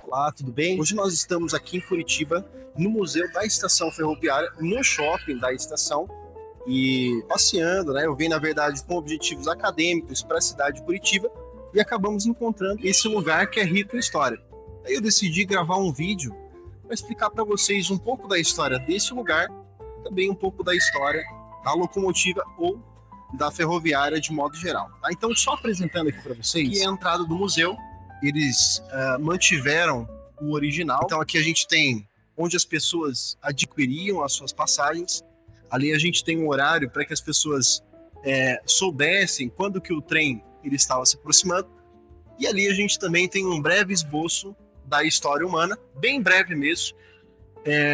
Olá, tudo bem? Hoje nós estamos aqui em Curitiba, no Museu da Estação Ferroviária, no shopping da estação, e passeando, né? Eu vim, na verdade, com objetivos acadêmicos para a cidade de Curitiba e acabamos encontrando esse lugar que é rico em história. Aí eu decidi gravar um vídeo para explicar para vocês um pouco da história desse lugar, também um pouco da história da locomotiva ou da ferroviária de modo geral. Tá? Então, só apresentando aqui para vocês, aqui é a entrada do museu. Eles mantiveram o original. Então aqui a gente tem onde as pessoas adquiriam as suas passagens. Ali a gente tem um horário para que as pessoas soubessem quando que o trem ele estava se aproximando. E ali a gente também tem um breve esboço da história humana, bem breve mesmo,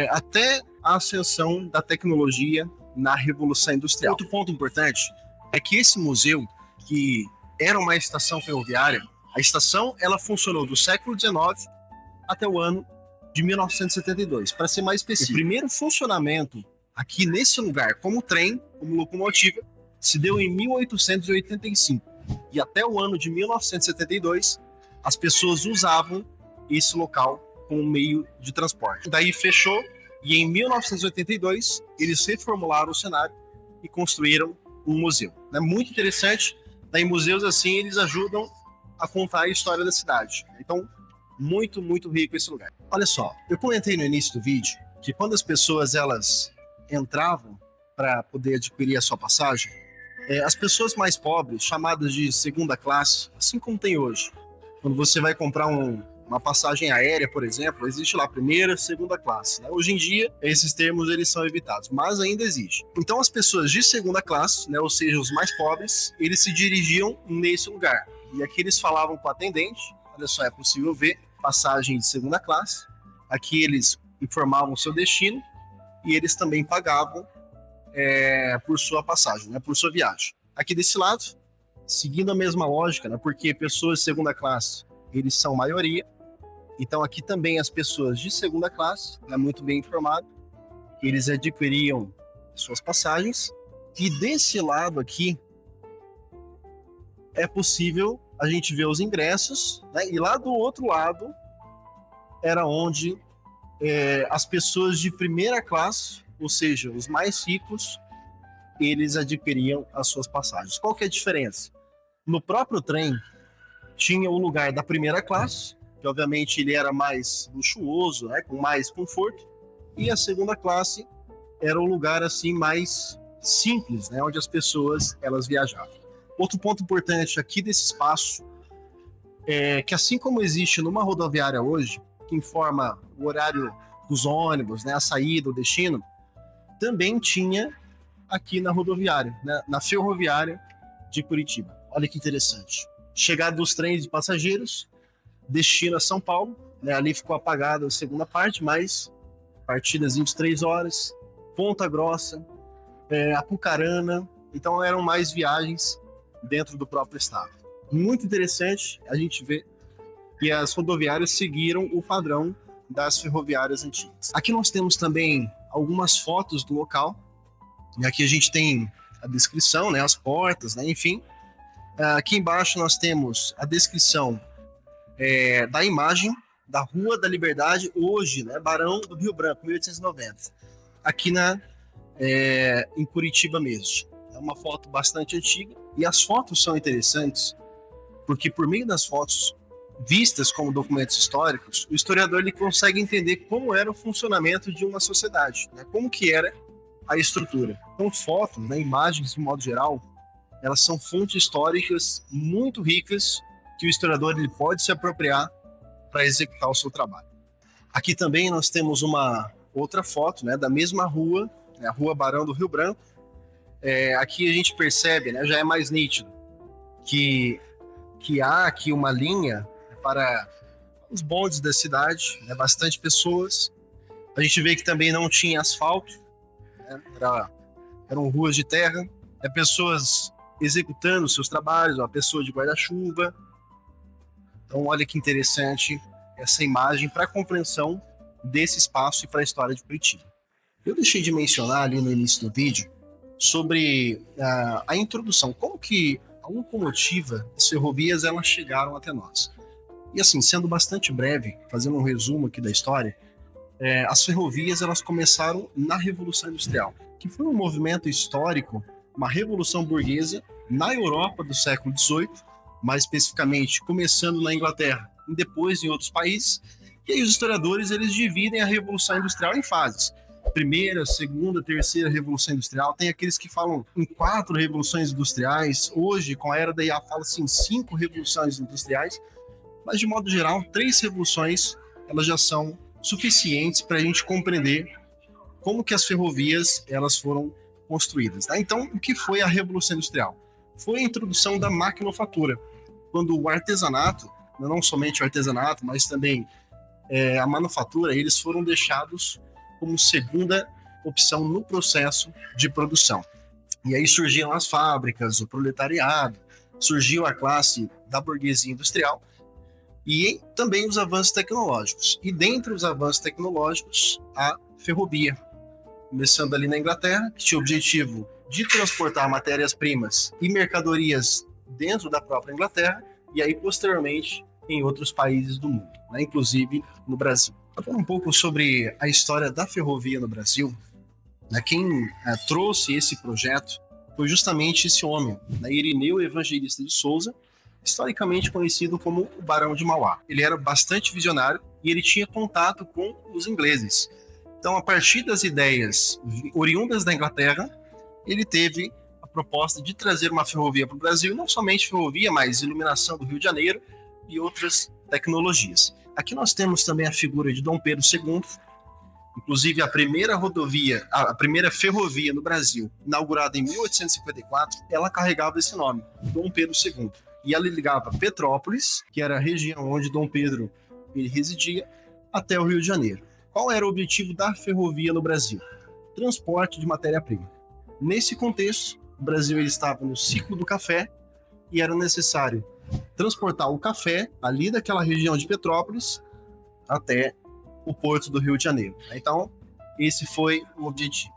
até a ascensão da tecnologia na Revolução Industrial. Outro ponto importante é que esse museu, que era uma estação ferroviária, a estação ela funcionou do século XIX até o ano de 1972. Para ser mais específico, o primeiro funcionamento aqui nesse lugar como trem, como locomotiva, se deu em 1885. E até o ano de 1972, as pessoas usavam esse local como meio de transporte. Daí fechou e em 1982 eles reformularam o cenário e construíram um museu. É muito interessante. Daí museus assim eles ajudam a contar a história da cidade. Então, muito, muito rico esse lugar. Olha só, eu comentei no início do vídeo que quando as pessoas elas entravam para poder adquirir a sua passagem, as pessoas mais pobres, chamadas de segunda classe, assim como tem hoje, quando você vai comprar uma passagem aérea, por exemplo, existe lá primeira, segunda classe. Né? Hoje em dia, esses termos eles são evitados, mas ainda existe. Então, as pessoas de segunda classe, né, ou seja, os mais pobres, eles se dirigiam nesse lugar. E aqui eles falavam com o atendente, olha só, é possível ver passagem de segunda classe. Aqui eles informavam o seu destino e eles também pagavam por sua passagem, né, por sua viagem. Aqui desse lado, seguindo a mesma lógica, né, porque pessoas de segunda classe, eles são maioria. Então aqui também as pessoas de segunda classe, né, muito bem informado, eles adquiriam suas passagens. E desse lado aqui, é possível a gente ver os ingressos, né? E lá do outro lado era onde as pessoas de primeira classe, ou seja, os mais ricos, eles adquiriam as suas passagens. Qual que é a diferença? No próprio trem tinha o lugar da primeira classe, que obviamente ele era mais luxuoso, né? Com mais conforto, e a segunda classe era um lugar assim mais simples, né? Onde as pessoas elas viajavam. Outro ponto importante aqui desse espaço é que, assim como existe numa rodoviária hoje, que informa o horário dos ônibus, né, a saída, o destino, também tinha aqui na rodoviária, né, na ferroviária de Curitiba. Olha que interessante. Chegada dos trens de passageiros, destino a São Paulo, né, ali ficou apagada a segunda parte, mas partidas 23 horas, Ponta Grossa, Apucarana, então eram mais viagens dentro do próprio estado. Muito interessante a gente ver que as rodoviárias seguiram o padrão das ferroviárias antigas. Aqui nós temos também algumas fotos do local, e aqui a gente tem a descrição, né, as portas, né, enfim. Aqui embaixo nós temos a descrição da imagem da Rua da Liberdade, hoje, né, Barão do Rio Branco, 1890, aqui em Curitiba mesmo. É uma foto bastante antiga. E as fotos são interessantes porque, por meio das fotos vistas como documentos históricos, o historiador ele consegue entender como era o funcionamento de uma sociedade, né? Como que era a estrutura. Então, fotos, né, imagens, de modo geral, elas são fontes históricas muito ricas que o historiador ele pode se apropriar para executar o seu trabalho. Aqui também nós temos uma outra foto, né, da mesma rua, né, a Rua Barão do Rio Branco. Aqui a gente percebe, né, já é mais nítido, que há aqui uma linha para os bondes da cidade, né, bastante pessoas. A gente vê que também não tinha asfalto, né, eram ruas de terra, pessoas executando seus trabalhos, uma pessoa de guarda-chuva. Então olha que interessante essa imagem para a compreensão desse espaço e para a história de Curitiba. Eu deixei de mencionar ali no início do vídeo sobre a introdução, como que a locomotiva e as ferrovias elas chegaram até nós. E assim, sendo bastante breve, fazendo um resumo aqui da história, as ferrovias elas começaram na Revolução Industrial, que foi um movimento histórico, uma revolução burguesa na Europa do século XVIII, mais especificamente começando na Inglaterra e depois em outros países. E aí os historiadores eles dividem a Revolução Industrial em fases. Primeira, segunda, terceira Revolução Industrial. Tem aqueles que falam em 4 revoluções industriais. Hoje, com a era da IA, fala-se em 5 revoluções industriais. Mas, de modo geral, 3 revoluções elas já são suficientes para a gente compreender como que as ferrovias elas foram construídas. Tá? Então, o que foi a Revolução Industrial? Foi a introdução da maquinofatura, quando o artesanato, não somente o artesanato, mas também a manufatura, eles foram deixados como segunda opção no processo de produção. E aí surgiram as fábricas, o proletariado, surgiu a classe da burguesia industrial e também os avanços tecnológicos. E dentre os avanços tecnológicos, a ferrovia, começando ali na Inglaterra, que tinha o objetivo de transportar matérias-primas e mercadorias dentro da própria Inglaterra, e aí posteriormente em outros países do mundo, né, inclusive no Brasil. Falando um pouco sobre a história da ferrovia no Brasil, né, quem trouxe esse projeto foi justamente esse homem, né, Irineu Evangelista de Souza, historicamente conhecido como o Barão de Mauá. Ele era bastante visionário e ele tinha contato com os ingleses. Então, a partir das ideias oriundas da Inglaterra, ele teve a proposta de trazer uma ferrovia para o Brasil, não somente ferrovia, mas iluminação do Rio de Janeiro e outras tecnologias. Aqui nós temos também a figura de Dom Pedro II, inclusive a primeira rodovia, a primeira ferrovia no Brasil, inaugurada em 1854, ela carregava esse nome, Dom Pedro II. E ela ligava Petrópolis, que era a região onde Dom Pedro ele residia, até o Rio de Janeiro. Qual era o objetivo da ferrovia no Brasil? Transporte de matéria-prima. Nesse contexto, o Brasil ele estava no ciclo do café e era necessário transportar o café ali daquela região de Petrópolis até o porto do Rio de Janeiro. Então, esse foi o objetivo.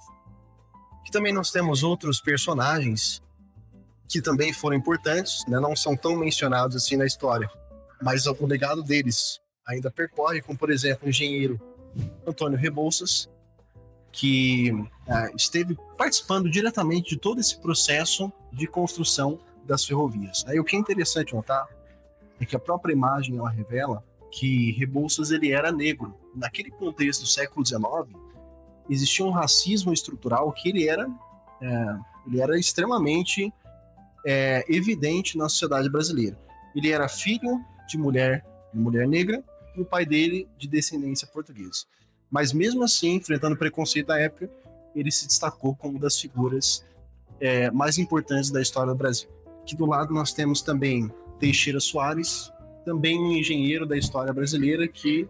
E também nós temos outros personagens que também foram importantes, né? Não são tão mencionados assim na história, mas o legado deles ainda percorre, como por exemplo o engenheiro Antônio Rebouças, que esteve participando diretamente de todo esse processo de construção das ferrovias. Aí o que é interessante notar é que a própria imagem ela revela que Rebouças ele era negro. Naquele contexto do século XIX, existia um racismo estrutural que ele era extremamente evidente na sociedade brasileira. Ele era filho de mulher negra e o pai dele de descendência portuguesa. Mas mesmo assim, enfrentando preconceito da época, ele se destacou como uma das figuras mais importantes da história do Brasil. Aqui do lado nós temos também Teixeira Soares, também um engenheiro da história brasileira que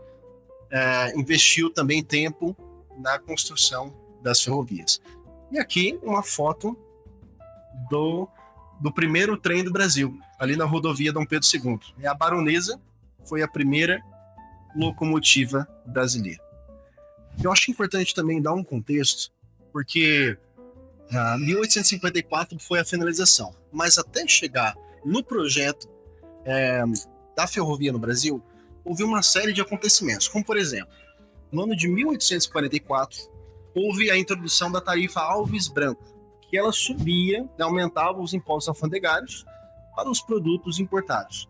investiu também tempo na construção das ferrovias. E aqui uma foto do primeiro trem do Brasil, ali na rodovia Dom Pedro II. A Baronesa foi a primeira locomotiva brasileira. Eu acho importante também dar um contexto, porque 1854 foi a finalização, mas até chegar no projeto da ferrovia no Brasil, houve uma série de acontecimentos, como por exemplo, no ano de 1844, houve a introdução da tarifa Alves Branco, que ela subia, aumentava os impostos alfandegários para os produtos importados.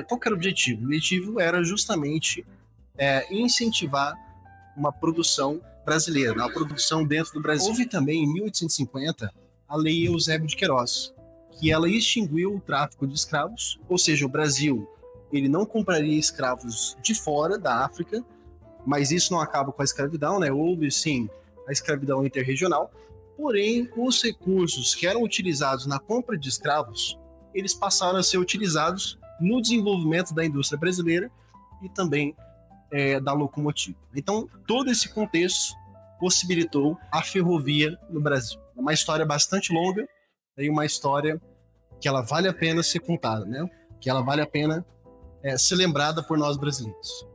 Qual que era o objetivo? O objetivo era justamente incentivar uma produção brasileira, uma produção dentro do Brasil. Houve também, em 1850, a Lei Eusébio de Queiroz, que ela extinguiu o tráfico de escravos, ou seja, o Brasil ele não compraria escravos de fora da África, mas isso não acaba com a escravidão, né? Houve, sim, a escravidão interregional, porém, os recursos que eram utilizados na compra de escravos, eles passaram a ser utilizados no desenvolvimento da indústria brasileira e também da locomotiva. Então, todo esse contexto possibilitou a ferrovia no Brasil. É uma história bastante longa e uma história que ela vale a pena ser contada, né? Que ela vale a pena ser lembrada por nós brasileiros.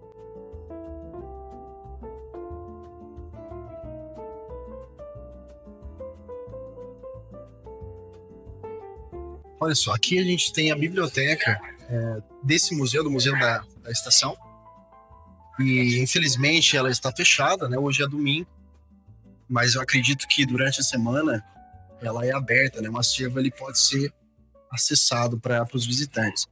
Olha só, aqui a gente tem a biblioteca desse museu, do Museu da da estação. E infelizmente ela está fechada, né? Hoje é domingo, mas eu acredito que durante a semana ela é aberta, né? O acervo ele pode ser acessado para os visitantes.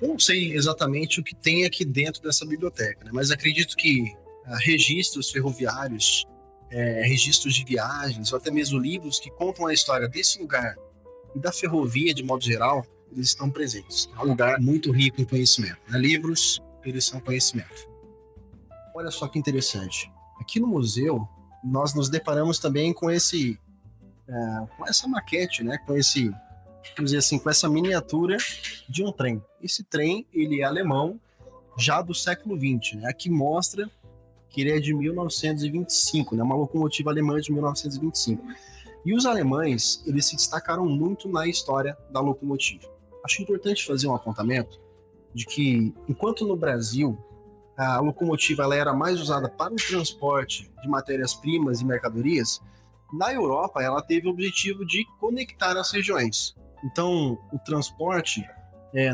Eu não sei exatamente o que tem aqui dentro dessa biblioteca, né? Mas acredito que registros ferroviários, registros de viagens, ou até mesmo livros que contam a história desse lugar e da ferrovia de modo geral, eles estão presentes. É um lugar muito rico em conhecimento, né? Livros, eles são conhecimento. Olha só que interessante. Aqui no museu, nós nos deparamos também com com essa maquete, né? Com vamos dizer assim, com essa miniatura de um trem. Esse trem, ele é alemão, já do século XX, né? Aqui mostra que ele é de 1925, né? Uma locomotiva alemã de 1925. E os alemães, eles se destacaram muito na história da locomotiva. Acho importante fazer um apontamento de que, enquanto no Brasil a locomotiva ela era mais usada para o transporte de matérias-primas e mercadorias, na Europa ela teve o objetivo de conectar as regiões. Então, o transporte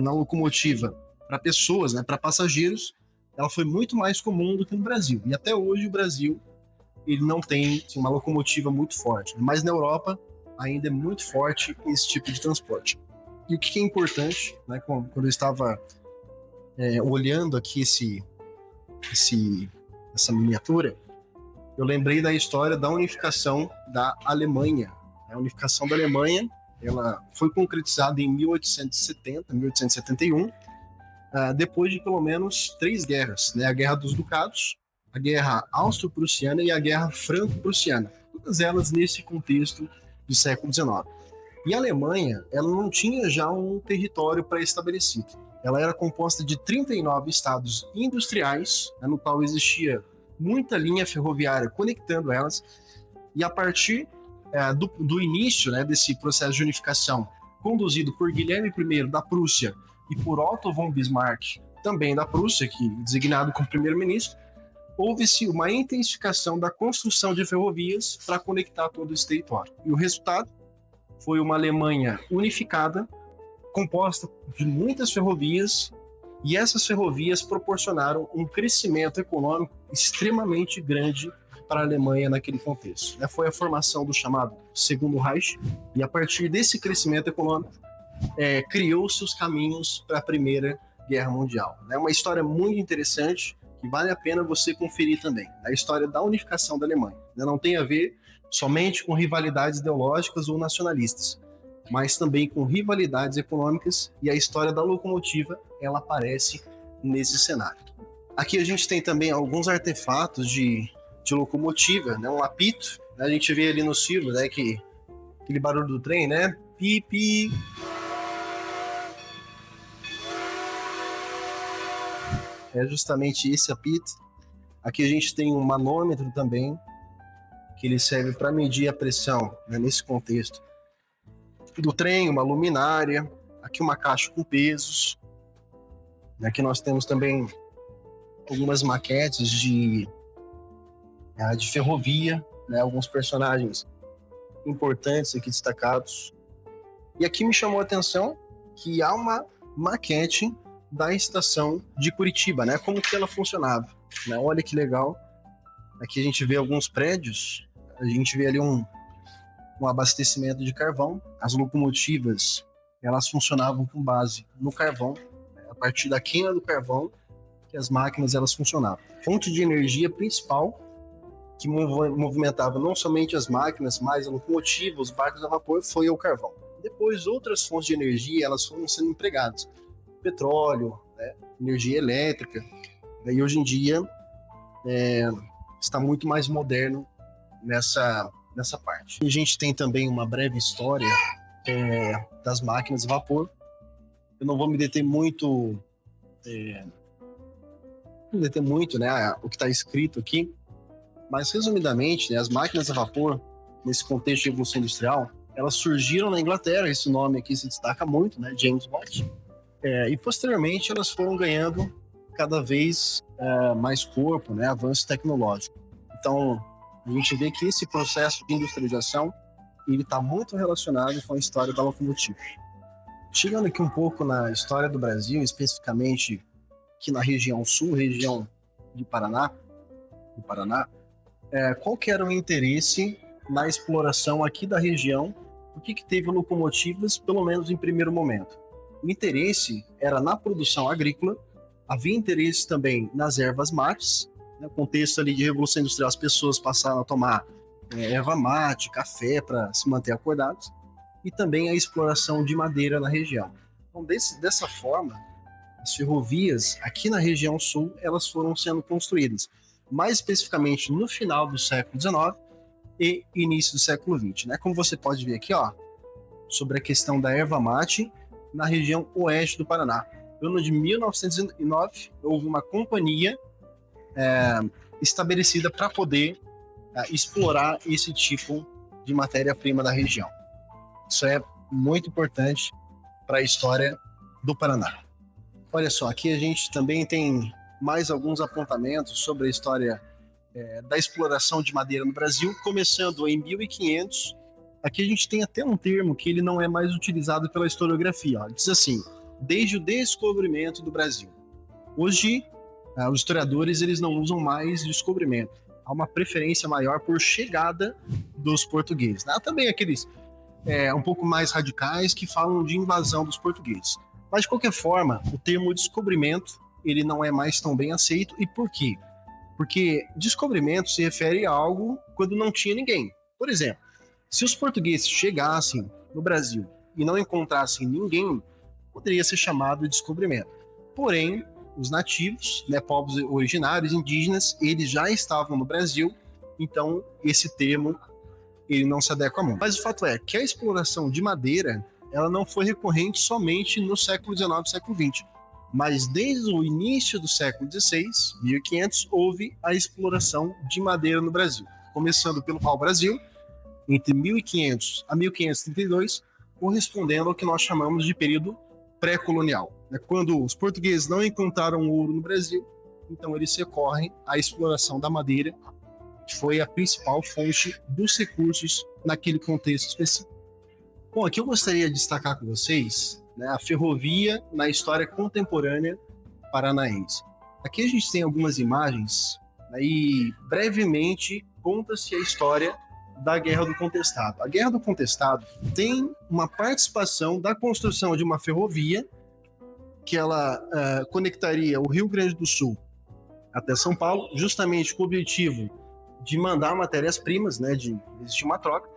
na locomotiva para pessoas, né, para passageiros, ela foi muito mais comum do que no Brasil. E até hoje o Brasil ele não tem assim, uma locomotiva muito forte. Mas na Europa ainda é muito forte esse tipo de transporte. E o que é importante, né, quando eu estava olhando aqui essa miniatura, eu lembrei da história da unificação da Alemanha. A unificação da Alemanha ela foi concretizada em 1870, 1871, depois de pelo menos 3 guerras, né? A Guerra dos Ducados, a Guerra Austro-Prussiana e a Guerra Franco-Prussiana, todas elas nesse contexto do século XIX. E a Alemanha, ela não tinha já um território pré-estabelecido. Ela era composta de 39 estados industriais, né, no qual existia muita linha ferroviária conectando elas, e a partir do início, né, desse processo de unificação, conduzido por Guilherme I da Prússia e por Otto von Bismarck, também da Prússia, que designado como primeiro-ministro, houve-se uma intensificação da construção de ferrovias para conectar todo esse território. E o resultado foi uma Alemanha unificada, composta de muitas ferrovias, e essas ferrovias proporcionaram um crescimento econômico extremamente grande para a Alemanha naquele contexto. Foi a formação do chamado Segundo Reich, e a partir desse crescimento econômico, criou-se os caminhos para a Primeira Guerra Mundial. É uma história muito interessante, que vale a pena você conferir também. A história da unificação da Alemanha. Não tem a ver somente com rivalidades ideológicas ou nacionalistas, mas também com rivalidades econômicas, e a história da locomotiva ela aparece nesse cenário. Aqui a gente tem também alguns artefatos de locomotiva, né? Um apito, né? A gente vê ali no símbolo, né, aquele barulho do trem, né? Pipi. É justamente esse apito. Aqui a gente tem um manômetro também, que ele serve para medir a pressão, né, nesse contexto do trem, uma luminária, aqui uma caixa com pesos. Aqui nós temos também algumas maquetes de ferrovia, né, alguns personagens importantes aqui destacados. E aqui me chamou a atenção que há uma maquete da estação de Curitiba, né, como que ela funcionava. Né? Olha que legal. Aqui a gente vê alguns prédios, a gente vê ali um abastecimento de carvão. As locomotivas, elas funcionavam com base no carvão, né? A partir da queima do carvão que as máquinas elas funcionavam. Fonte de energia principal que movimentava não somente as máquinas, mas a locomotiva, os barcos a vapor, foi o carvão. Depois, outras fontes de energia elas foram sendo empregadas. Petróleo, né? Energia elétrica. E hoje em dia está muito mais moderno nessa parte. A gente tem também uma breve história das máquinas a vapor. Eu não vou me deter muito, né, o que está escrito aqui, mas resumidamente, né, as máquinas a vapor, nesse contexto de evolução industrial, elas surgiram na Inglaterra. Esse nome aqui se destaca muito, né, James Watt, e posteriormente elas foram ganhando cada vez mais corpo, né, avanço tecnológico. Então, a gente vê que esse processo de industrialização ele está muito relacionado com a história da locomotiva. Chegando aqui um pouco na história do Brasil, especificamente aqui na região sul, região de Paraná, do Paraná, qual que era o interesse na exploração aqui da região? Por que teve locomotivas, pelo menos em primeiro momento? O interesse era na produção agrícola, havia interesse também nas ervas mates, no contexto ali de Revolução Industrial, as pessoas passaram a tomar erva mate, café para se manter acordados, e também a exploração de madeira na região. Então, dessa forma, as ferrovias aqui na região sul, elas foram sendo construídas, mais especificamente no final do século XIX e início do século XX. Né? Como você pode ver aqui, ó, sobre a questão da erva mate na região oeste do Paraná. No ano de 1909, houve uma companhia estabelecida para poder explorar esse tipo de matéria-prima da região. Isso é muito importante para a história do Paraná. Olha só, aqui a gente também tem mais alguns apontamentos sobre a história da exploração de madeira no Brasil, começando em 1500. Aqui a gente tem até um termo que ele não é mais utilizado pela historiografia. Ó. Diz assim, desde o descobrimento do Brasil. Hoje, os historiadores eles não usam mais descobrimento. Há uma preferência maior por chegada dos portugueses. Há também aqueles um pouco mais radicais que falam de invasão dos portugueses. Mas, de qualquer forma, o termo descobrimento ele não é mais tão bem aceito. E por quê? Porque descobrimento se refere a algo quando não tinha ninguém. Por exemplo, se os portugueses chegassem no Brasil e não encontrassem ninguém, poderia ser chamado de descobrimento. Porém, os nativos, povos originários, indígenas, eles já estavam no Brasil, então esse termo ele não se adequa muito. Mas o fato é que a exploração de madeira ela não foi recorrente somente no século XIX e século XX, mas desde o início do século XVI, 1500, houve a exploração de madeira no Brasil, começando pelo pau-brasil, entre 1500 a 1532, correspondendo ao que nós chamamos de período pré-colonial. Quando os portugueses não encontraram ouro no Brasil, então eles recorrem à exploração da madeira, que foi a principal fonte dos recursos naquele contexto específico. Bom, aqui eu gostaria de destacar com vocês a ferrovia na história contemporânea paranaense. Aqui a gente tem algumas imagens e brevemente conta-se a história da Guerra do Contestado. A Guerra do Contestado tem uma participação da construção de uma ferrovia que ela conectaria o Rio Grande do Sul até São Paulo, justamente com o objetivo de mandar matérias-primas, de existir uma troca.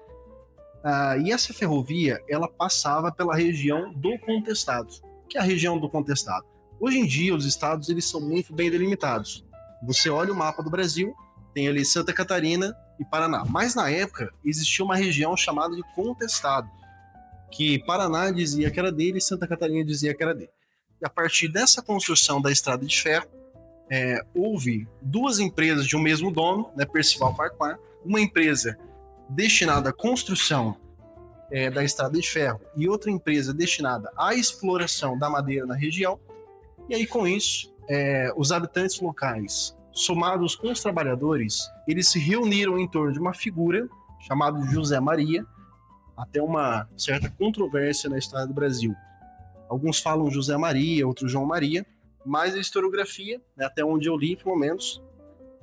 E essa ferrovia, ela passava pela região do Contestado, que é a região do Contestado. Hoje em dia, os estados eles são muito bem delimitados. Você olha o mapa do Brasil, tem ali Santa Catarina e Paraná. Mas na época, existia uma região chamada de Contestado, que Paraná dizia que era dele e Santa Catarina dizia que era dele. E a partir dessa construção da estrada de ferro, houve duas empresas de um mesmo dono, Percival Farquhar, uma empresa destinada à construção da estrada de ferro e outra empresa destinada à exploração da madeira na região. E aí, com isso, os habitantes locais, somados com os trabalhadores, eles se reuniram em torno de uma figura chamada José Maria, até uma certa controvérsia na história do Brasil. Alguns falam José Maria, outros João Maria, mas a historiografia, até onde eu li, pelo menos,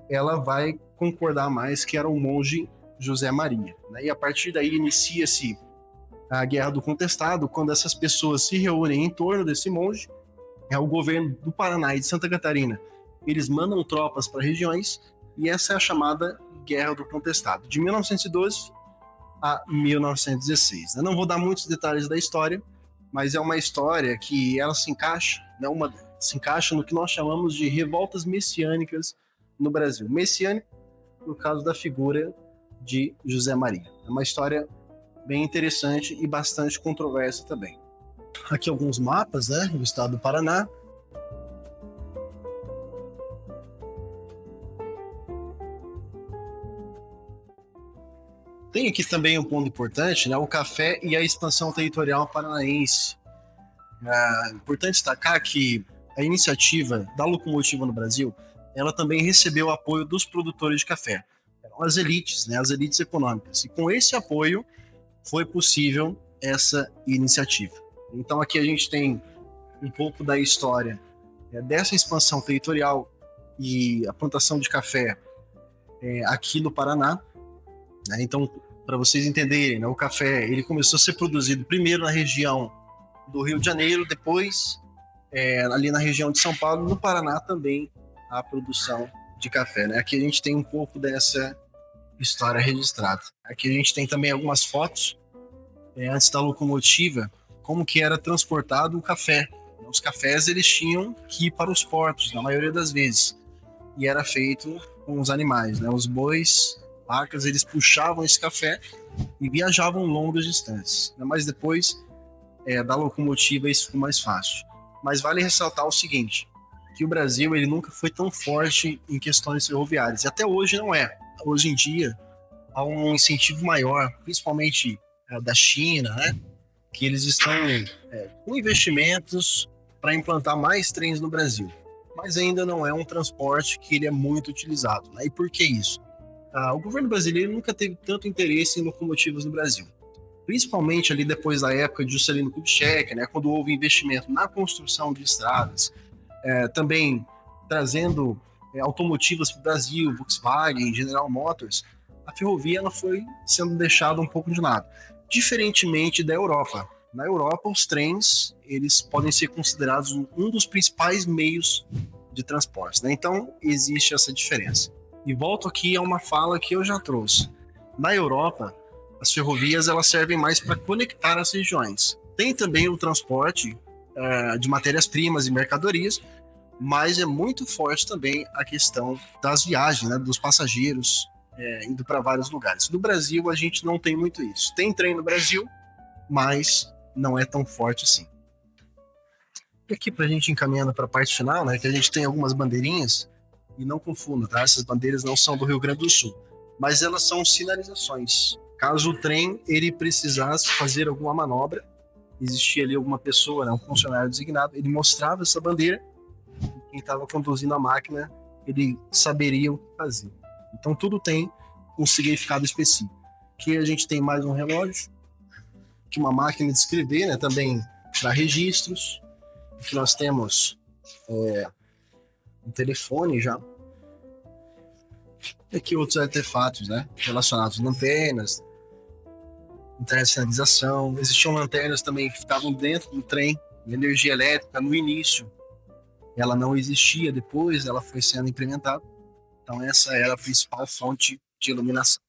ela vai concordar mais que era o monge José Maria. E a partir daí inicia-se a Guerra do Contestado, quando essas pessoas se reúnem em torno desse monge. O governo do Paraná e de Santa Catarina, eles mandam tropas para regiões, e essa é a chamada Guerra do Contestado, de 1912 a 1916. Eu não vou dar muitos detalhes da história, mas é uma história que ela se encaixa, se encaixa no que nós chamamos de revoltas messiânicas no Brasil. Messiânico, no caso da figura de José Maria. É uma história bem interessante e bastante controversa também. Aqui alguns mapas, do estado do Paraná. Tem aqui também um ponto importante, o café e a expansão territorial paranaense. É importante destacar que a iniciativa da locomotiva no Brasil, ela também recebeu o apoio dos produtores de café. Eram as elites, as elites econômicas. E com esse apoio foi possível essa iniciativa. Então aqui a gente tem um pouco da história dessa expansão territorial e a plantação de café aqui no Paraná, né? Então, para vocês entenderem, né, o café ele começou a ser produzido primeiro na região do Rio de Janeiro, depois ali na região de São Paulo, no Paraná também a produção de café, né? Aqui a gente tem um pouco dessa história registrada. Aqui a gente tem também algumas fotos antes da locomotiva, como que era transportado o café. Os cafés eles tinham que ir para os portos, na maioria das vezes, e era feito com os animais, né? Os bois, vacas, eles puxavam esse café e viajavam longas distâncias, né? Mas depois da locomotiva isso ficou mais fácil. Mas vale ressaltar o seguinte, que o Brasil ele nunca foi tão forte em questões ferroviárias, e até hoje não é. Hoje em dia há um incentivo maior, principalmente da China, né? Que eles estão com investimentos para implantar mais trens no Brasil. Mas ainda não é um transporte que ele é muito utilizado, né? E por que isso? O governo brasileiro nunca teve tanto interesse em locomotivas no Brasil. Principalmente ali depois da época de Juscelino Kubitschek, né? Quando houve investimento na construção de estradas, também trazendo automotivas para o Brasil, Volkswagen, General Motors, a ferrovia ela foi sendo deixada um pouco de lado. Diferentemente da Europa. Na Europa, os trens eles podem ser considerados um dos principais meios de transporte, né? Então, existe essa diferença. E volto aqui a uma fala que eu já trouxe. Na Europa, as ferrovias elas servem mais para conectar as regiões. Tem também o transporte de matérias-primas e mercadorias, mas é muito forte também a questão das viagens, né? Dos passageiros indo para vários lugares. No Brasil, a gente não tem muito isso. Tem trem no Brasil, mas não é tão forte assim. E aqui para a gente encaminhando para a parte final, né, que a gente tem algumas bandeirinhas, e não confunda, tá? Essas bandeiras não são do Rio Grande do Sul, mas elas são sinalizações. Caso o trem ele precisasse fazer alguma manobra, existia ali alguma pessoa, né, um funcionário designado, ele mostrava essa bandeira, e quem estava conduzindo a máquina, ele saberia o que fazer. Então tudo tem um significado específico. Aqui a gente tem mais um relógio, que uma máquina de escrever, né, também para registros. Aqui nós temos um telefone já. E aqui outros artefatos, né, relacionados a lanternas, internacionalização. Existiam lanternas também que ficavam dentro do trem, de energia elétrica no início. Ela não existia, depois ela foi sendo implementada. Então essa era a principal fonte de iluminação.